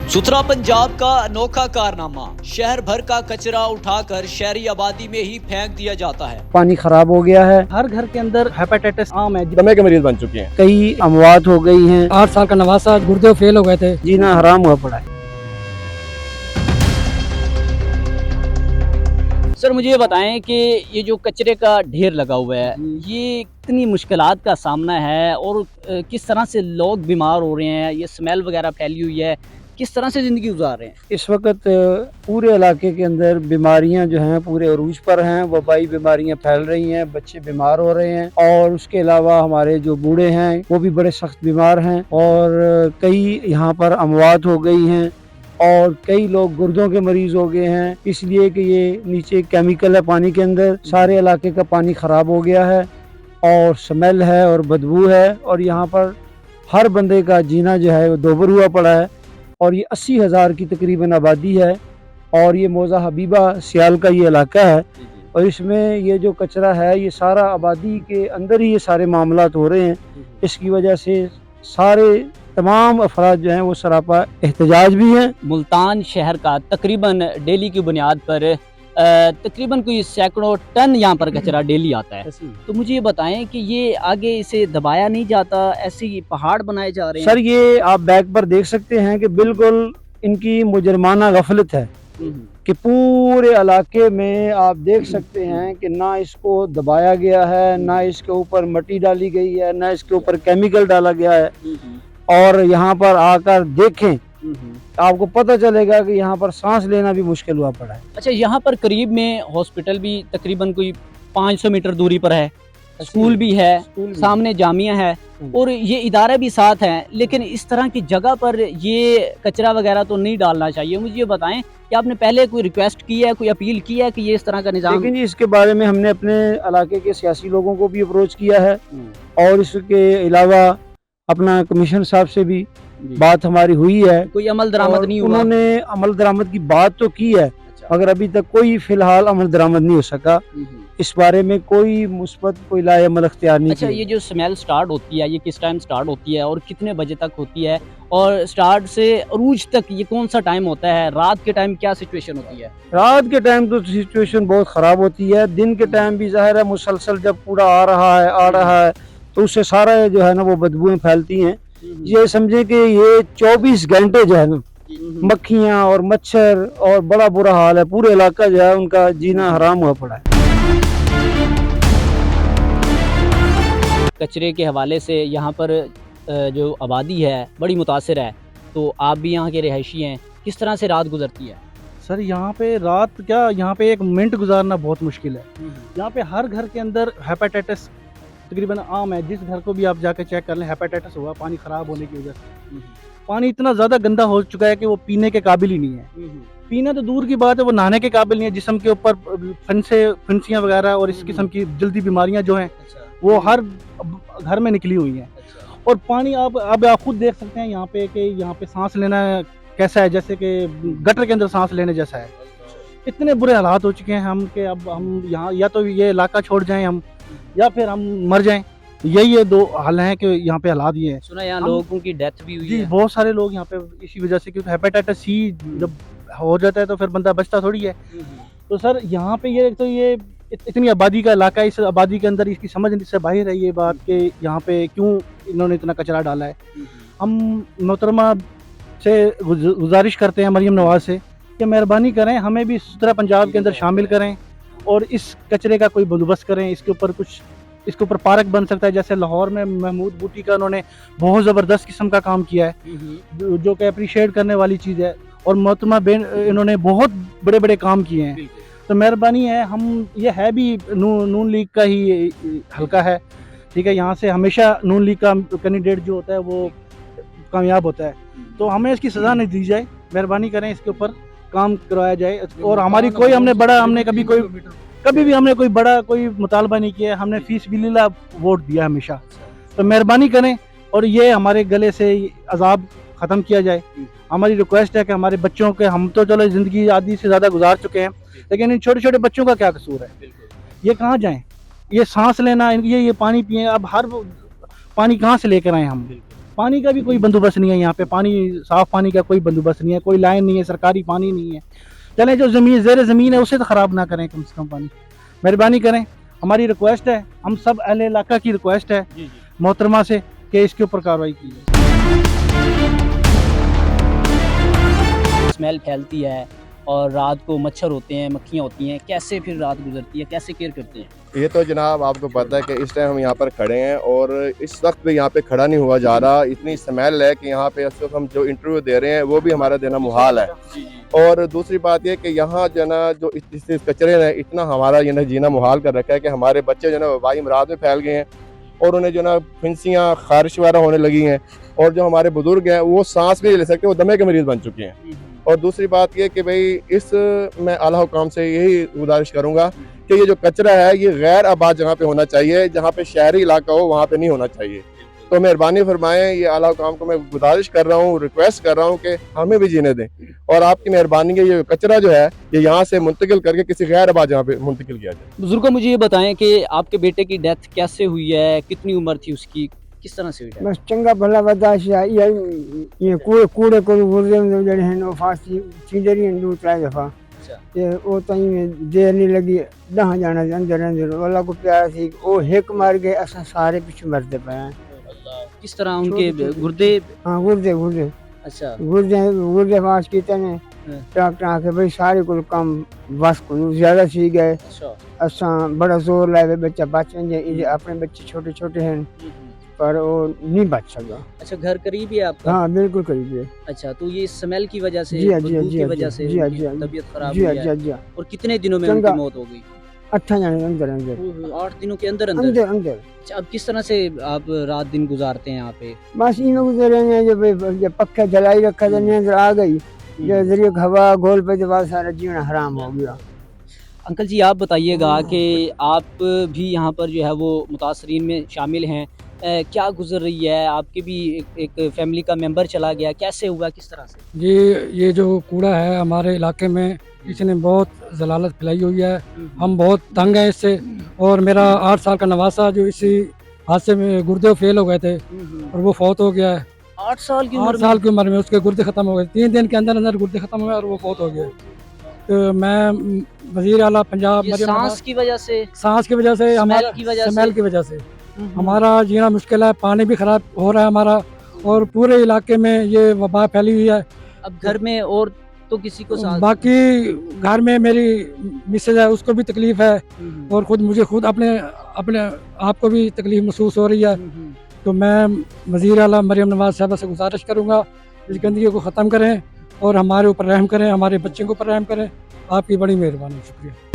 सुथरा पंजाब का अनोखा कारनामा, शहर भर का कचरा उठाकर शहरी आबादी में ही फेंक दिया जाता है। पानी खराब हो गया है, हर घर के अंदर हेपेटाइटिस आम है, दमे के मरीज बन चुके हैं, कई अमवात हो गई हैं, 8 साल का नवासा गुर्दे फेल हो गए थे, जीना हराम हुआ पड़ा है। सर मुझे ये बताएं कि ये जो कचरे का ढेर लगा हुआ है ये कितनी मुश्किलात का सामना है और किस तरह से लोग बीमार हो रहे हैं, ये स्मेल वगैरह फैली हुई है, किस तरह से ज़िंदगी गुजार रहे हैं। इस वक्त पूरे इलाके के अंदर बीमारियां जो हैं पूरे अरूज पर हैं, वबाई बीमारियां फैल रही हैं, बच्चे बीमार हो रहे हैं और उसके अलावा हमारे जो बूढ़े हैं वो भी बड़े सख्त बीमार हैं और कई यहाँ पर अमवात हो गई हैं और कई लोग गुर्दों के मरीज हो गए हैं, इसलिए कि ये नीचे केमिकल है पानी के अंदर, सारे इलाके का पानी ख़राब हो गया है और स्मेल है और बदबू है और यहाँ पर हर बंदे का जीना जो है वो दोबर हुआ पड़ा है। और ये 80,000 की तकरीबन आबादी है और ये मौज़ा हबीबा सियाल का ये इलाका है और इसमें ये जो कचरा है ये सारा आबादी के अंदर ही ये सारे मामलात हो रहे हैं। इसकी वजह से सारे तमाम अफराद जो हैं वो सरापा एहतजाज भी हैं। मुल्तान शहर का तकरीबन डेली की बुनियाद पर तकरीबन कोई सैकड़ों टन यहाँ पर कचरा डेली आता है। तो मुझे ये बताएं कि ये आगे इसे दबाया नहीं जाता, ऐसे ही पहाड़ बनाए जा रहे हैं। सर ये आप बैक पर देख सकते हैं कि बिल्कुल इनकी मुजरमाना गफलत है कि पूरे इलाके में आप देख सकते हैं कि ना इसको दबाया गया है, ना इसके ऊपर मिट्टी डाली गई है, ना इसके ऊपर केमिकल डाला गया है। और यहाँ पर आकर देखें आपको पता चलेगा कि यहाँ पर सांस लेना भी मुश्किल हुआ पड़ा है। अच्छा, यहाँ पर करीब में हॉस्पिटल भी तकरीबन कोई 500 मीटर दूरी पर है, स्कूल भी है, सामने जामिया है और ये इदारे भी साथ हैं, लेकिन इस तरह की जगह पर ये कचरा वगैरह तो नहीं डालना चाहिए। मुझे ये बताएं कि आपने पहले कोई रिक्वेस्ट की है, कोई अपील की है कि ये इस तरह का निज़ाम। लेकिन जी इसके बारे में हमने अपने इलाके के सियासी लोगों को भी अप्रोच किया है और इसके अलावा अपना कमिश्नर साहब से भी बात हमारी हुई है, कोई अमल दरामद नहीं हुआ। उन्होंने अमल दरामद की बात तो की है मगर अभी तक कोई फिलहाल अमल दरामद नहीं हो सका। इस बारे में कोई मुस्बत कोई लाए अमल अख्तियार नहीं। अच्छा, ये जो स्मेल स्टार्ट होती है ये किस टाइम स्टार्ट होती है और कितने बजे तक होती है और स्टार्ट से अरूज तक ये कौन सा टाइम होता है? रात के टाइम क्या सिचुएशन होती है? रात के टाइम तो सिचुएशन बहुत ख़राब होती है, दिन के टाइम भी ज़ाहिर है मुसलसल जब कूड़ा आ रहा है तो उससे सारा जो है ना वो बदबूएं फैलती हैं। ये समझे कि ये 24 घंटे जो है ना मक्खियाँ और मच्छर और बड़ा बुरा हाल है, पूरे इलाका जो है उनका जीना हराम हुआ पड़ा है। कचरे के हवाले से यहाँ पर जो आबादी है बड़ी मुतासिर है, तो आप भी यहाँ के रिहायशी हैं, किस तरह से रात गुजरती है? सर यहाँ पे रात क्या, यहाँ पे एक मिनट गुजारना बहुत मुश्किल है। यहाँ पे हर घर के अंदर हेपेटाइटिस तकरीबन आम है, जिस घर को भी आप जाके चेक कर लें हेपेटाइटिस हुआ पानी ख़राब होने की वजह से। पानी इतना ज़्यादा गंदा हो चुका है कि वो पीने के काबिल ही नहीं है। पीना तो दूर की बात है, वो नहाने के काबिल नहीं है। जिस्म के ऊपर फंसियाँ वगैरह और इस किस्म की जल्दी बीमारियाँ जो हैं वो हर घर में निकली हुई हैं। और पानी अब आप खुद देख सकते हैं यहाँ पे कि यहाँ पे सांस लेना कैसा है, जैसे कि गटर के अंदर सांस लेने जैसा है। इतने बुरे हालात हो चुके हैं हम कि अब हम यहाँ या तो ये इलाका छोड़ जाएं हम या फिर हम मर जाएं। यही ये दो हाल हैं कि यहाँ पे हालात ये हैं। सुना यहाँ लोगों की डेथ भी हुई जी, है। बहुत सारे लोग यहाँ पे इसी वजह से, क्योंकि हेपेटाइटिस सी जब हो जाता है तो फिर बंदा बचता थोड़ी है। तो सर यहाँ पे ये इतनी आबादी का इलाका है, इस आबादी के अंदर इसकी समझ से बाहर है ये बात कि यहाँ पे क्यों इन्होंने इतना कचरा डाला है। हम मोहतरमा से गुजारिश करते हैं, मरियम नवाज से, कि मेहरबानी करें हमें भी सुथरा पंजाब के अंदर शामिल करें और इस कचरे का कोई बंदोबस्त करें। इसके ऊपर पार्क बन सकता है, जैसे लाहौर में महमूद बूटी का उन्होंने बहुत ज़बरदस्त किस्म का काम किया है जो कि अप्रिशिएट करने वाली चीज़ है। और मोहतरमा बेन इन्होंने बहुत बड़े बड़े काम किए हैं। तो मेहरबानी है, हम ये है भी नून लीग का ही हल्का है, ठीक है, यहाँ से हमेशा नून लीग का कैंडिडेट जो होता है वो कामयाब होता है। तो हमें इसकी सज़ा नहीं दी जाए, मेहरबानी करें इसके ऊपर काम करवाया जाए। और हमारी कभी भी हमने कोई बड़ा कोई मुतालबा नहीं किया, हमने फीस बिल्ला वोट दिया हमेशा। तो मेहरबानी करें और ये हमारे गले से अजाब ख़त्म किया जाए। हमारी रिक्वेस्ट है कि हमारे बच्चों के, हम तो चलो ज़िंदगी आधी से ज़्यादा गुजार चुके हैं, लेकिन इन छोटे छोटे बच्चों का क्या कसूर है? ये कहाँ जाएं? ये सांस लेना, ये पानी पिए, अब हर पानी कहाँ से लेकर आए हम? पानी का भी कोई बंदोबस्त नहीं है यहाँ पे, पानी साफ पानी का कोई बंदोबस्त नहीं है, कोई लाइन नहीं है, सरकारी पानी नहीं है। चलें जो ज़मीन ज़ेर ज़मीन है उसे तो ख़राब ना करें, कम से कम पानी मेहरबानी करें। हमारी रिक्वेस्ट है, हम सब अहले इलाका की रिक्वेस्ट है मोहतरमा से कि इसके ऊपर कार्रवाई की जाए। स्मेल फैलती है और रात को मच्छर होते हैं, मक्खियाँ होती हैं, कैसे फिर रात गुजरती है, कैसे केयर करते हैं? ये तो जनाब आपको पता है कि इस टाइम हम यहाँ पर खड़े हैं और इस वक्त भी यहाँ पे खड़ा नहीं हुआ जा रहा। इतनी स्मेल है कि यहाँ पे इस वक्त हम जो इंटरव्यू दे रहे हैं वो भी हमारा देना मुहाल है। और दूसरी बात ये कि यहाँ जो ना जो इस कचरे ने इतना हमारा ये ना जीना मुहाल कर रखा है कि हमारे बच्चे जो ना वबाई अमराज में फैल गए हैं और उन्हें जो ना फिंसियाँ खारिश वगैरह होने लगी हैं, और जो हमारे बुजुर्ग हैं वो सांस भी नहीं ले सकते, वो दमे के मरीज बन चुके हैं। और दूसरी बात ये कि भाई इस मैं आला हुकाम से यही गुजारिश करूँगा कि ये जो कचरा है ये गैर आबाद जगह पे होना चाहिए, जहाँ पे शहरी इलाका हो वहाँ पे नहीं होना चाहिए। तो मेहरबानी फरमाएं, ये आला हुकाम को मैं गुजारिश कर रहा हूँ, रिक्वेस्ट कर रहा हूँ कि हमें भी जीने दें, और आपकी मेहरबानी है ये कचरा जो है ये यहाँ से मुंतकिल करके किसी गैर आबाद जगह पे मुंतकिल किया जाए। बुजुर्गों, मुझे ये बताएं कि आपके बेटे की डेथ कैसे हुई है, कितनी उम्र थी उसकी, किस तरह से हुई है? बस चंगा भला बर्दाश्त ये कूड़े को गुर्दे में जड़े हैं वो फांसी चीज़ रही हैं 2-3 दफ़ा। ते वो तई में देर नहीं लगी, 10 जाना अंदर अंदर अल्लाह को प्यार थी, वो हिक मार गए, असा सारे पीछे मरते पे हैं। किस तरह उनके गुर्दे? हाँ गुर्दे अच्छा, गुर्दे फांस कीते ने डॉक्टर आके भाई सारे को कम बस को ज्यादा सी गए। अच्छा, असा बड़ा जोर लाए बच्चा बचन जे अपने बच्चे छोटे छोटे हैं पर वो नहीं बच सका। अच्छा, घर करीब है आपका? हाँ बिल्कुल करीब है। अच्छा, तो ये स्मेल की वजह से, जी हाँ, बदबू की वजह से जी हाँ, उनकी जी हाँ, तबीयत खराब जी हाँ, हुई जी हाँ, है? जी हाँ। और कितने दिनों में चंगा। उनकी मौत हो गई? 8 जाने अंदर अंदर 8 दिनों के अंदर अंदर? अंदर अंदर। अच्छा, अब किस तरह से आप रात दिन गुजारते हैं यहाँ पे? बस इनमें गुजरेंगे जब पक्का जलाई रखा था नींद आ गई, जो जरिए हवा घोल पे बाद सारा जीना हराम हो गया। अंकल जी, आप बताइएगा कि आप भी यहाँ पर जो है वो मुतासरीन में शामिल हैं, क्या गुजर रही है? आपके भी एक फैमिली का मेंबर चला गया, कैसे हुआ, किस तरह से? ये जो कूड़ा है हमारे इलाके में इसने बहुत जलालत फैलाई हुई है, हम बहुत तंग हैं इससे। और मेरा 8 साल का नवासा जो इसी हादसे में गुर्दे फेल हो गए थे और वो फौत हो गया है। 8 साल की 8 उम्र साल की उम्र में उसके गुर्दे ख़त्म हो गए, 3 दिन के अंदर अंदर गुर्दे ख़त्म हुए और वो फौत हो गया। तो मैं वज़ीर आला पंजाब ये सांस की वजह से, सांस की वजह से, हमारा स्मेल की वजह से हमारा जीना मुश्किल है, पानी भी ख़राब हो रहा है हमारा, और पूरे इलाके में ये वबा फैली हुई है। अब घर में और तो किसी को सांस? बाकी घर में मेरी मिसेज है, उसको भी तकलीफ है, और मुझे खुद अपने आप को भी तकलीफ महसूस हो रही है। तो मैं वज़ीर आला मरियम नवाज साहबा से गुजारिश करूँगा इस गंदगी को ख़त्म करें और हमारे ऊपर रहम करें, हमारे बच्चों के ऊपर रहम करें। आपकी बड़ी मेहरबानी, शुक्रिया।